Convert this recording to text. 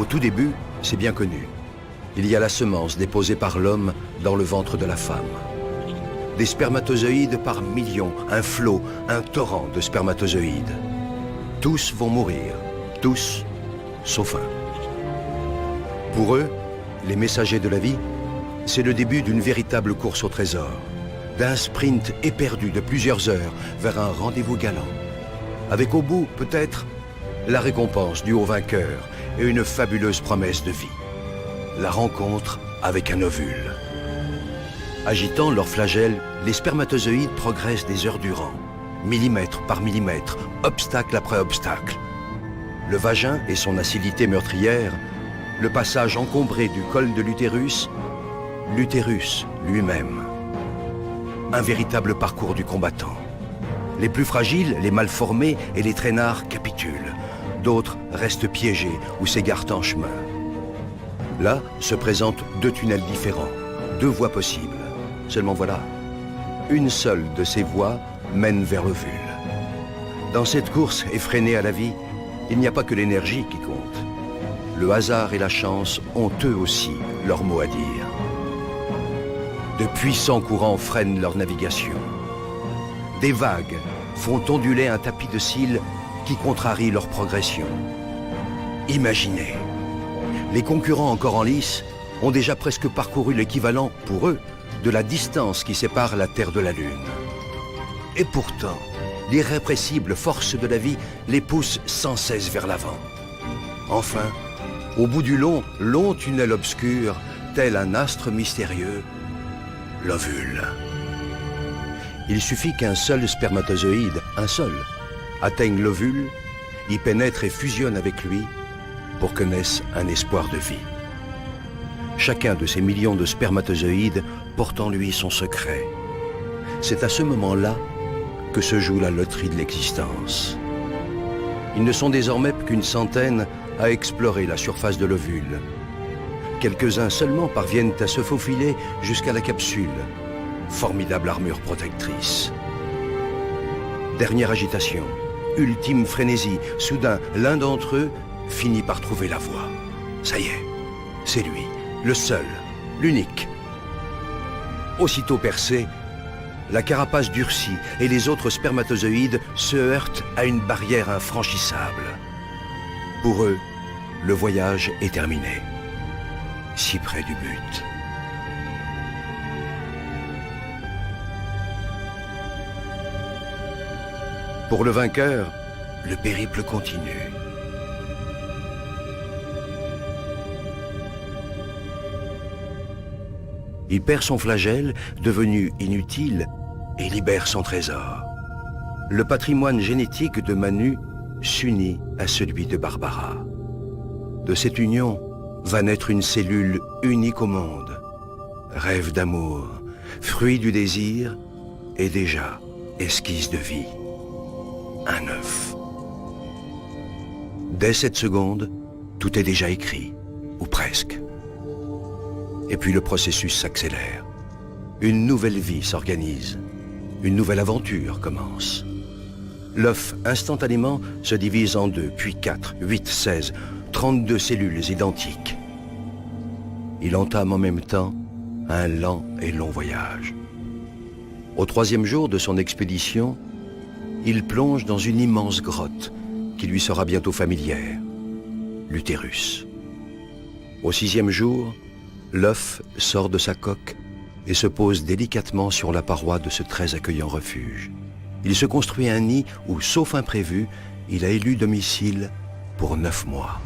Au tout début, c'est bien connu. Il y a la semence déposée par l'homme dans le ventre de la femme. Des spermatozoïdes par millions, un flot, un torrent de spermatozoïdes. Tous vont mourir, tous, sauf un. Pour eux, les messagers de la vie, c'est le début d'une véritable course au trésor, d'un sprint éperdu de plusieurs heures vers un rendez-vous galant, avec au bout, peut-être, la récompense du haut vainqueur et une fabuleuse promesse de vie. La rencontre avec un ovule. Agitant leurs flagelles, les spermatozoïdes progressent des heures durant, millimètre par millimètre, obstacle après obstacle. Le vagin et son acidité meurtrière, le passage encombré du col de l'utérus, l'utérus lui-même. Un véritable parcours du combattant. Les plus fragiles, les mal formés et les traînards capitulent. D'autres restent piégés ou s'égarent en chemin. Là se présentent deux tunnels différents, deux voies possibles. Seulement voilà, une seule de ces voies mène vers l'ovule. Dans cette course effrénée à la vie, il n'y a pas que l'énergie qui compte. Le hasard et la chance ont eux aussi leur mot à dire. De puissants courants freinent leur navigation. Des vagues font onduler un tapis de cils qui contrarie leur progression. Imaginez, les concurrents encore en lice ont déjà presque parcouru l'équivalent, pour eux, de la distance qui sépare la Terre de la Lune. Et pourtant, l'irrépressible force de la vie les pousse sans cesse vers l'avant. Enfin, au bout du long tunnel obscur, tel un astre mystérieux, l'ovule. Il suffit qu'un seul spermatozoïde, un seul, atteigne l'ovule, y pénètre et fusionne avec lui pour que naisse un espoir de vie. Chacun de ces millions de spermatozoïdes porte en lui son secret. C'est à ce moment-là que se joue la loterie de l'existence. Ils ne sont désormais qu'une centaine à explorer la surface de l'ovule. Quelques-uns seulement parviennent à se faufiler jusqu'à la capsule, formidable armure protectrice. Dernière agitation, ultime frénésie, soudain l'un d'entre eux finit par trouver la voie. Ça y est, c'est lui, le seul, l'unique. Aussitôt percé, la carapace durcit et les autres spermatozoïdes se heurtent à une barrière infranchissable. Pour eux, le voyage est terminé. Si près du but. Pour le vainqueur, le périple continue. Il perd son flagelle, devenu inutile, et libère son trésor. Le patrimoine génétique de Manu s'unit à celui de Barbara. De cette union va naître une cellule unique au monde. Rêve d'amour, fruit du désir et déjà esquisse de vie. Un œuf. Dès cette seconde, tout est déjà écrit, ou presque. Et puis le processus s'accélère. Une nouvelle vie s'organise. Une nouvelle aventure commence. L'œuf, instantanément, se divise en 2, puis 4, 8, 16, 32 cellules identiques. Il entame en même temps un lent et long voyage. Au 3e jour de son expédition, il plonge dans une immense grotte qui lui sera bientôt familière, l'utérus. Au 6e jour, l'œuf sort de sa coque et se pose délicatement sur la paroi de ce très accueillant refuge. Il se construit un nid où, sauf imprévu, il a élu domicile pour 9 mois.